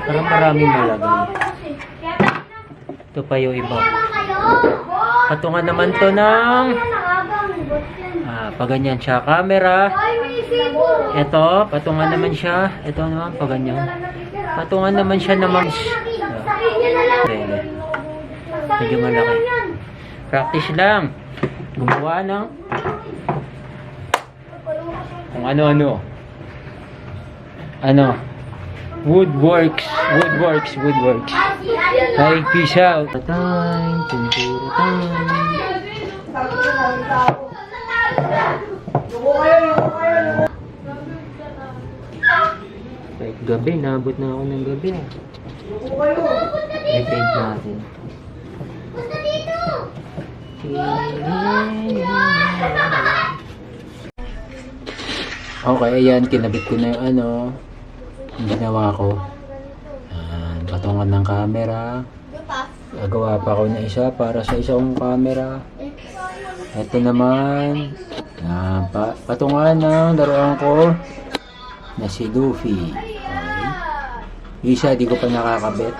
Parang maraming malagay. Ito pa yung iba. Patungan naman to ng paganyan siya. Camera. Ito, patungan naman siya. Ito naman, paganyan. Patungan naman siya ng mouse. Medyo malaki. Practice lang. Gumawa ng kung ano-ano. Ano? Woodworks. Hi, peace out. Time, tunturo time. Kahit gabi, naabot na ako ng gabi. I-paint natin. Okay, ayan, kinabit ko na yung ano, yung ginawa ko. Patungan ng camera. Gagawa pa ako ng isa para sa isang camera. Ito naman, patungan ng laruan ko na si Luffy. Okay. Isa, di ko pa nakakabit.